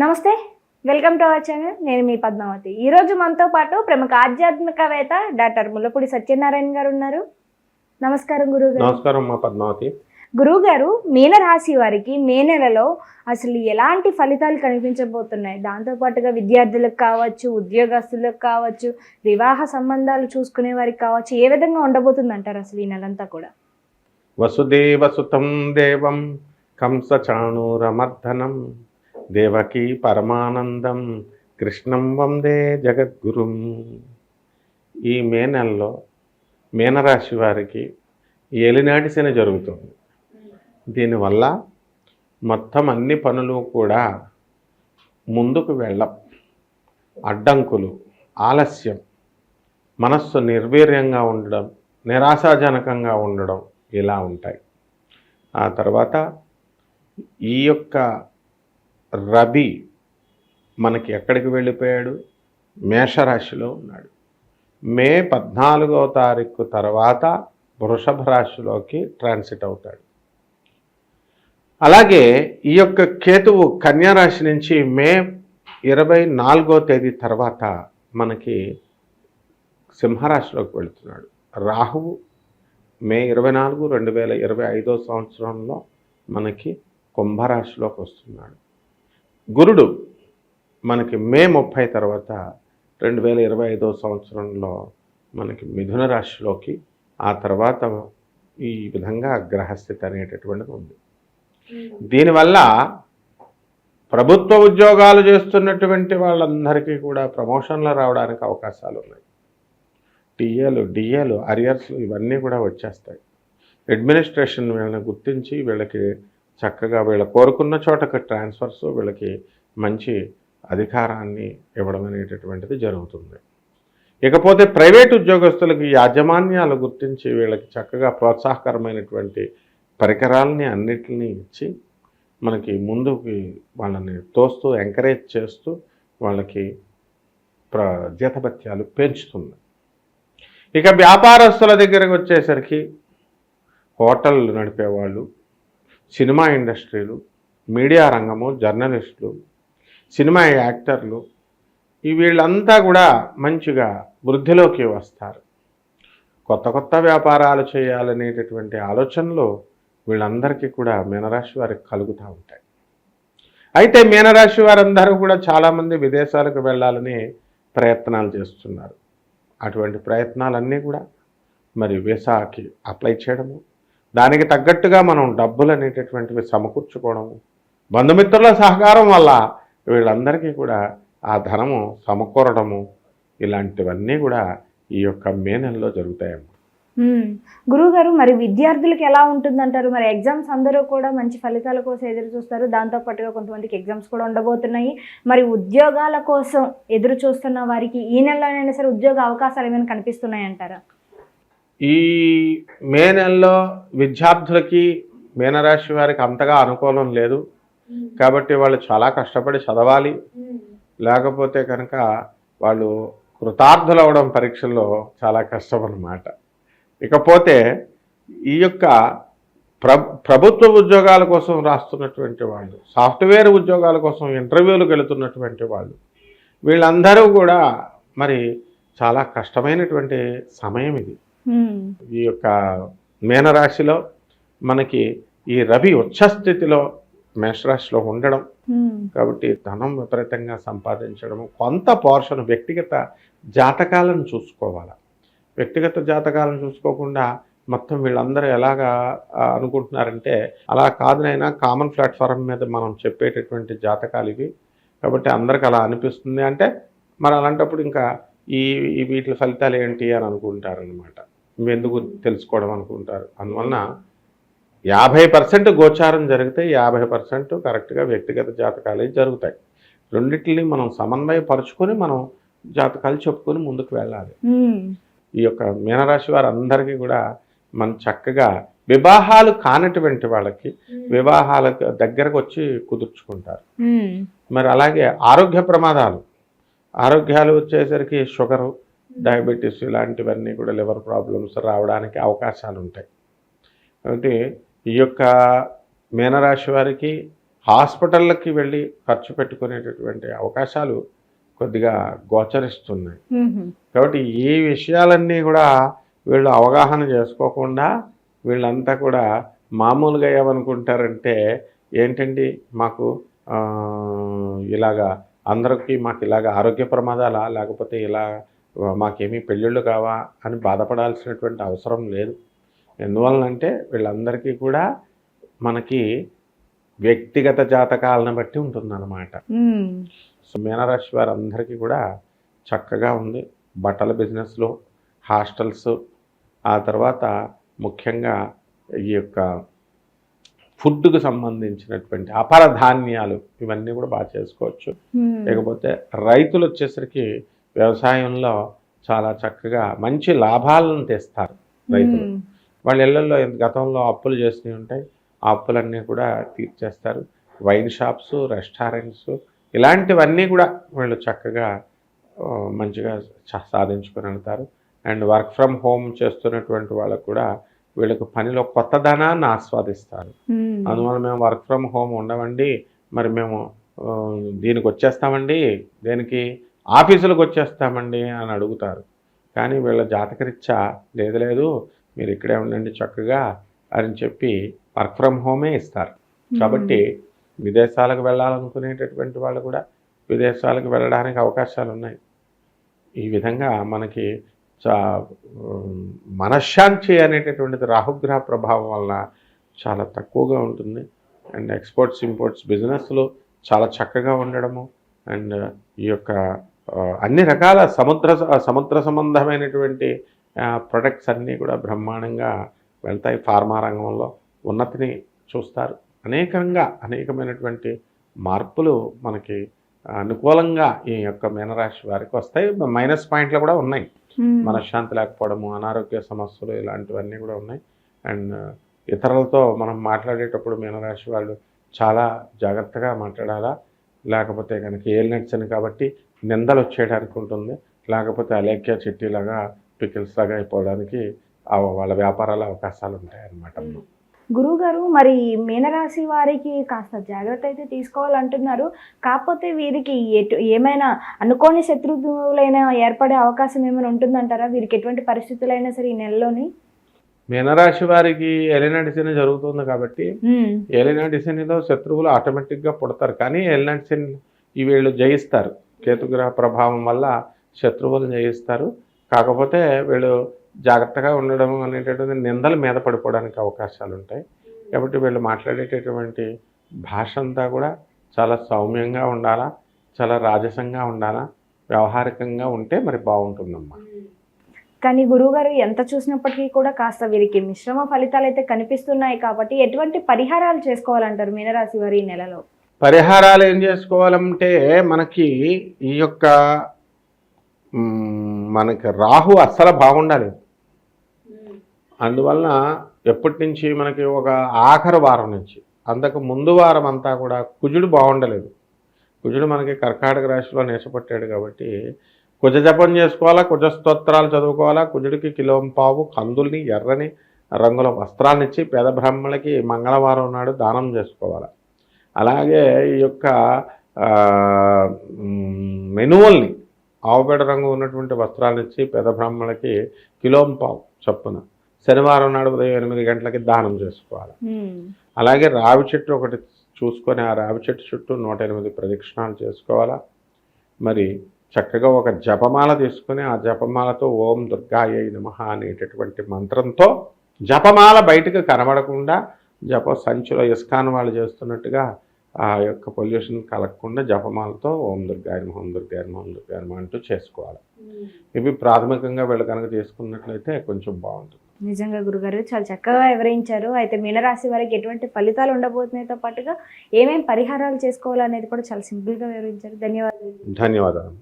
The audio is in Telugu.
నమస్తే. Welcome to our channel. నేను మీ పద్మావతి. ఈరోజు మనతో పాటు ప్రముఖ ఆధ్యాత్మికవేత్త డాక్టర్ ముల్లపూడి సత్యనారాయణ గారు ఉన్నారు. నమస్కారం గురువుగారు. నమస్కారం మా పద్మావతి. గురువుగారు, మీనరాశి వారికి మే నెలలో అసలు ఎలాంటి ఫలితాలు కనిపించబోతున్నాయి? దాంతోపాటుగా విద్యార్థులకు కావచ్చు, ఉద్యోగస్తులకు కావచ్చు, వివాహ సంబంధాలు చూసుకునే వారికి కావచ్చు, ఏ విధంగా ఉండబోతుంది అంటారు అసలు ఈ నెలంతా కూడా? వసుదేవసుతం దేవం కంసచాణూరమర్దనం దేవకీ పరమానందం కృష్ణం వందే జగద్గురుం. ఈ మే నెలలో మీనరాశి వారికి ఏలినాటి శని జరుగుతుంది. దీనివల్ల మొత్తం అన్ని పనులు కూడా ముందుకు వెళ్ళం, అడ్డంకులు, ఆలస్యం, మనస్సు నిర్వీర్యంగా ఉండడం, నిరాశాజనకంగా ఉండడం ఇలా ఉంటాయి. ఆ తర్వాత ఈ యొక్క రవి మనకి ఎక్కడికి వెళ్ళిపోయాడు? మేషరాశిలో ఉన్నాడు. మే 14వ తారీఖు తర్వాత వృషభ రాశిలోకి ట్రాన్సిట్ అవుతాడు. అలాగే ఈ యొక్క కేతువు కన్యారాశి నుంచి మే 24వ తేదీ తర్వాత మనకి సింహరాశిలోకి వెళుతున్నాడు. రాహువు మే 24, 2025 సంవత్సరంలో మనకి కుంభరాశిలోకి వస్తున్నాడు. గురుడు మనకి మే 30 తర్వాత 2025 సంవత్సరంలో మనకి మిథున రాశిలోకి, ఆ తర్వాత ఈ విధంగా గ్రహస్థితి అనేటటువంటిది ఉంది. దీనివల్ల ప్రభుత్వ ఉద్యోగాలు చేస్తున్నటువంటి వాళ్ళందరికీ కూడా ప్రమోషన్లు రావడానికి అవకాశాలు ఉన్నాయి. టీఏలు, డిఏలు, అరియర్స్లు ఇవన్నీ కూడా వచ్చేస్తాయి. అడ్మినిస్ట్రేషన్ వీళ్ళని గుర్తించి వీళ్ళకి చక్కగా వీళ్ళ కోరుకున్న చోటకి ట్రాన్స్ఫర్స్, వీళ్ళకి మంచి అధికారాన్ని ఇవ్వడం అనేటటువంటిది జరుగుతుంది. ఇకపోతే ప్రైవేట్ ఉద్యోగస్తులకి యాజమాన్యాలు గుర్తించి వీళ్ళకి చక్కగా ప్రోత్సాహకరమైనటువంటి పరికరాలని అన్నిటినీ ఇచ్చి మనకి ముందుకి వాళ్ళని తోస్తూ ఎంకరేజ్ చేస్తూ వాళ్ళకి జీతభత్యాలు పెంచుతుంది. ఇక వ్యాపారస్తుల దగ్గరకు వచ్చేసరికి హోటళ్ళు నడిపేవాళ్ళు, సినిమా ఇండస్ట్రీలు, మీడియా రంగము, జర్నలిస్టులు, సినిమా యాక్టర్లు, వీళ్ళంతా కూడా మంచిగా వృద్ధిలోకి వస్తారు. కొత్త కొత్త వ్యాపారాలు చేయాలనేటటువంటి ఆలోచనలు వీళ్ళందరికీ కూడా మీనరాశి వారికి కలుగుతూ ఉంటాయి. అయితే మీనరాశి వారందరూ కూడా చాలామంది విదేశాలకు వెళ్ళాలని ప్రయత్నాలు చేస్తున్నారు. అటువంటి ప్రయత్నాలన్నీ కూడా మరి వీసాకి అప్లై చేయడము, దానికి తగ్గట్టుగా మనం డబ్బులు అనేటటువంటివి సమకూర్చుకోవడము, బంధుమిత్రుల సహకారం వల్ల వీళ్ళందరికీ కూడా ఆ ధనము సమకూరడము, ఇలాంటివన్నీ కూడా ఈ యొక్క మే నెలలో జరుగుతాయమ్మా. గురువుగారు, మరి విద్యార్థులకు ఎలా ఉంటుందంటారు? మరి ఎగ్జామ్స్ అందరూ కూడా మంచి ఫలితాల కోసం ఎదురు చూస్తారు. దాంతోపాటుగా కొంతమందికి ఎగ్జామ్స్ కూడా ఉండబోతున్నాయి. మరి ఉద్యోగాల కోసం ఎదురు చూస్తున్న వారికి ఈ నెలలోనైనా సరే ఉద్యోగ అవకాశాలు ఏమైనా కనిపిస్తున్నాయి అంటారా? ఈ మే నెలలో విద్యార్థులకి, మీనరాశి వారికి అంతగా అనుకూలం లేదు. కాబట్టి వాళ్ళు చాలా కష్టపడి చదవాలి. లేకపోతే కనుక వాళ్ళు కృతార్థులు అవ్వడం పరీక్షల్లో చాలా కష్టం అన్నమాట. ఇకపోతే ఈ యొక్క ప్రభుత్వ ఉద్యోగాల కోసం రాస్తున్నటువంటి వాళ్ళు, సాఫ్ట్వేర్ ఉద్యోగాల కోసం ఇంటర్వ్యూలకు వెళుతున్నటువంటి వాళ్ళు, వీళ్ళందరూ కూడా మరి చాలా కష్టమైనటువంటి సమయం ఇది. ఈ యొక్క మీనరాశిలో మనకి ఈ రవి ఉచ్చస్థితిలో మేషరాశిలో ఉండడం, కాబట్టి ధనం విపరీతంగా సంపాదించడము, కొంత పోర్షన్ వ్యక్తిగత జాతకాలను చూసుకోవాలి. వ్యక్తిగత జాతకాలను చూసుకోకుండా మొత్తం వీళ్ళందరూ ఎలాగా అనుకుంటున్నారంటే, అలా కాదునైనా కామన్ ప్లాట్ఫారం మీద మనం చెప్పేటటువంటి జాతకాలు ఇవి, కాబట్టి అందరికి అలా అనిపిస్తుంది అంటే మరి అలాంటప్పుడు ఇంకా ఈ వీటి ఫలితాలు ఏంటి అని అనుకుంటారనమాట. ఎందుకు తెలుసుకోవడం అనుకుంటారు. అందువలన 50% గోచారం జరిగితే 50% కరెక్ట్గా వ్యక్తిగత జాతకాలే జరుగుతాయి. రెండింటిని మనం సమన్వయపరుచుకొని మనం జాతకాలు చెప్పుకొని ముందుకు వెళ్ళాలి. ఈ యొక్క మీనరాశి వారందరికీ కూడా మనం చక్కగా వివాహాలు కానటువంటి వాళ్ళకి వివాహాలకు దగ్గరకు వచ్చి కుదుర్చుకుంటారు. మరి అలాగే ఆరోగ్య ప్రమాదాలు, ఆరోగ్యాలు వచ్చేసరికి షుగరు, డయాబెటీస్ ఇలాంటివన్నీ కూడా, లివర్ ప్రాబ్లమ్స్ రావడానికి అవకాశాలు ఉంటాయి. కాబట్టి ఈ యొక్క మీనరాశి వారికి హాస్పిటళ్ళకి వెళ్ళి ఖర్చు పెట్టుకునేటటువంటి అవకాశాలు కొద్దిగా గోచరిస్తున్నాయి. కాబట్టి ఈ విషయాలన్నీ కూడా వీళ్ళు అవగాహన చేసుకోకుండా వీళ్ళంతా కూడా మామూలుగా ఏమనుకుంటారంటే ఏంటండి మాకు ఇలాగా అందరికీ మాకు ఇలాగ ఆరోగ్య ప్రమాదాలా, లేకపోతే ఇలా మాకేమీ పెళ్ళిళ్ళు కావా అని బాధపడాల్సినటువంటి అవసరం లేదు. ఎందువలనంటే వీళ్ళందరికీ కూడా మనకి వ్యక్తిగత జాతకాలను బట్టి ఉంటుందన్నమాట. సో మీనరాశి వారందరికీ కూడా చక్కగా ఉంది. బట్టల బిజినెస్లో, హాస్టల్స్, ఆ తర్వాత ముఖ్యంగా ఈ యొక్క ఫుడ్కు సంబంధించినటువంటి అపర ధాన్యాలు ఇవన్నీ కూడా బాగా చేసుకోవచ్చు. లేకపోతే రైతులు వచ్చేసరికి వ్యవసాయంలో చాలా చక్కగా మంచి లాభాలను తెస్తారు రైతులు. వాళ్ళ ఇళ్లలో గతంలో అప్పులు చేసినవి ఉంటాయి, ఆ అప్పులన్నీ కూడా తీర్చేస్తారు. వైన్ షాప్స్, రెస్టారెంట్స్ ఇలాంటివన్నీ కూడా వీళ్ళు చక్కగా మంచిగా సాధించుకొని వెళ్తారు. అండ్ వర్క్ ఫ్రమ్ హోమ్ చేస్తున్నటువంటి వాళ్ళకు కూడా వీళ్ళకి పనిలో కొత్తదనాన్ని ఆస్వాదిస్తారు. అందువల్ల మేము వర్క్ ఫ్రమ్ హోమ్ ఉండవండి, మరి మేము దీనికి వచ్చేస్తామండి, దేనికి ఆఫీసులకు వచ్చేస్తామండి అని అడుగుతారు. కానీ వీళ్ళ జాతకరీత్యా లేదు మీరు ఇక్కడే ఉండండి చక్కగా అని చెప్పి వర్క్ ఫ్రమ్ హోమే ఇస్తారు. కాబట్టి విదేశాలకు వెళ్ళాలనుకునేటటువంటి వాళ్ళు కూడా విదేశాలకు వెళ్ళడానికి అవకాశాలు ఉన్నాయి. ఈ విధంగా మనకి మనశ్శాంతి అనేటటువంటిది రాహుగ్రహ ప్రభావం వలన చాలా తక్కువగా ఉంటుంది. అండ్ ఎక్స్పోర్ట్స్ ఇంపోర్ట్స్ బిజినెస్లు చాలా చక్కగా ఉండడము, అండ్ ఈ యొక్క అన్ని రకాల సముద్ర సంబంధమైనటువంటి ప్రొడక్ట్స్ అన్నీ కూడా బ్రహ్మాండంగా వెళ్తాయి. ఫార్మా రంగంలో ఉన్నతిని చూస్తారు. అనేకమైనటువంటి మార్పులు మనకి అనుకూలంగా ఈ యొక్క మీనరాశి వారికి వస్తాయి. మైనస్ పాయింట్లు కూడా ఉన్నాయి. మనశ్శాంతి లేకపోవడము, అనారోగ్య సమస్యలు ఇలాంటివన్నీ కూడా ఉన్నాయి. అండ్ ఇతరులతో మనం మాట్లాడేటప్పుడు మీనరాశి వాళ్ళు చాలా జాగ్రత్తగా మాట్లాడాలా. లేకపోతే కనుక ఏలినట్స్ అని కాబట్టి నిందలు వచ్చేయడానికి ఉంటుంది. లేకపోతే అలేఖ్య చిట్టీలాగా పికిల్స్ లాగా అయిపోవడానికి వాళ్ళ వ్యాపారాల అవకాశాలు ఉంటాయన్నమాట. గురువుగారు, మరి మీనరాశి వారికి కాస్త జాగ్రత్త అయితే తీసుకోవాలంటున్నారు. కాకపోతే వీరికి ఏమైనా అనుకోని శత్రువులైనా ఏర్పడే అవకాశం ఏమైనా ఉంటుందంటారా? వీరికి ఎటువంటి పరిస్థితులైనా సరే ఈ నెలలోని? మీనరాశి వారికి ఏలినాటి శని జరుగుతుంది కాబట్టి ఏలినాటి శనిలో శత్రువులు ఆటోమేటిక్గా పుడతారు. కానీ ఏలినాటి శని వీళ్ళు జయిస్తారు. కేతుగ్రహ ప్రభావం వల్ల శత్రువులు జయిస్తారు. కాకపోతే వీళ్ళు జాగ్రత్తగా ఉండడం అనేటటువంటి నిందల మీద పడిపోవడానికి అవకాశాలు ఉంటాయి. కాబట్టి వీళ్ళు మాట్లాడేటటువంటి భాష అంతా కూడా చాలా సౌమ్యంగా ఉండాలా, చాలా రాజసంగా ఉండాలా, వ్యవహారికంగా ఉంటే మరి బాగుంటుందమ్మా. కానీ గురువుగారు ఎంత చూసినప్పటికీ కూడా కాస్త వీరికి మిశ్రమ ఫలితాలు అయితే కనిపిస్తున్నాయి. కాబట్టి ఎటువంటి పరిహారాలు చేసుకోవాలంటారు మీనరాశి వారి ఈ నెలలో? పరిహారాలు ఏం చేసుకోవాలంటే మనకి ఈ యొక్క మనకి రాహు అస్సలు బాగుండాలి. అందువలన ఎప్పటి నుంచి మనకి ఒక ఆఖరి వారం నుంచి అంతకు ముందు వారం అంతా కూడా కుజుడు బాగుండలేదు. కుజుడు మనకి కర్కాటక రాశిలో నేసపట్టాడు కాబట్టి కుజ జపం చేసుకోవాలా, కుజ స్తోత్రాలు చదువుకోవాలా. కుజుడికి కిలోంపావు కందుల్ని ఎర్రని రంగుల వస్త్రాన్ని ఇచ్చి పేద బ్రాహ్మణులకి మంగళవారం నాడు దానం చేసుకోవాలి. అలాగే ఈ యొక్క మెనువల్ని ఆవుపేడ రంగు ఉన్నటువంటి వస్త్రాలను ఇచ్చి పేద బ్రాహ్మణులకి కిలోంపావు చొప్పున శనివారం నాడు ఉదయం 8 గంటలకి దానం చేసుకోవాలి. అలాగే రావి చెట్టు ఒకటి చూసుకొని ఆ రావి చెట్టు చుట్టూ 108 ప్రదక్షిణాలు చేసుకోవాలా. మరి చక్కగా ఒక జపమాల తీసుకుని ఆ జపమాలతో ఓం దుర్గాయై నమః అనేటటువంటి మంత్రంతో జపమాల బయటకు కనబడకుండా జప సంచిలో ఇస్కాన్ వాళ్ళు చేస్తున్నట్టుగా ఆ యొక్క పొల్యూషన్ కలగకుండా జపమాలతో ఓం దుర్గాయ నమః, ఓం దుర్గాయ నమః, ఓం దుర్గాయ నమః అంటూ చేసుకోవాలి. ఇవి ప్రాథమికంగా వీళ్ళు కనుక చేసుకున్నట్లయితే కొంచెం బాగుంటుంది. నిజంగా గురుగారు చాలా చక్కగా వివరించారు. అయితే మీనరాశి వారికి ఎటువంటి ఫలితాలు ఉండబోతున్నాయితో పాటుగా ఏమేమి పరిహారాలు చేసుకోవాలనేది కూడా చాలా సింపుల్గా వివరించారు. ధన్యవాదాలు. ధన్యవాదాలు.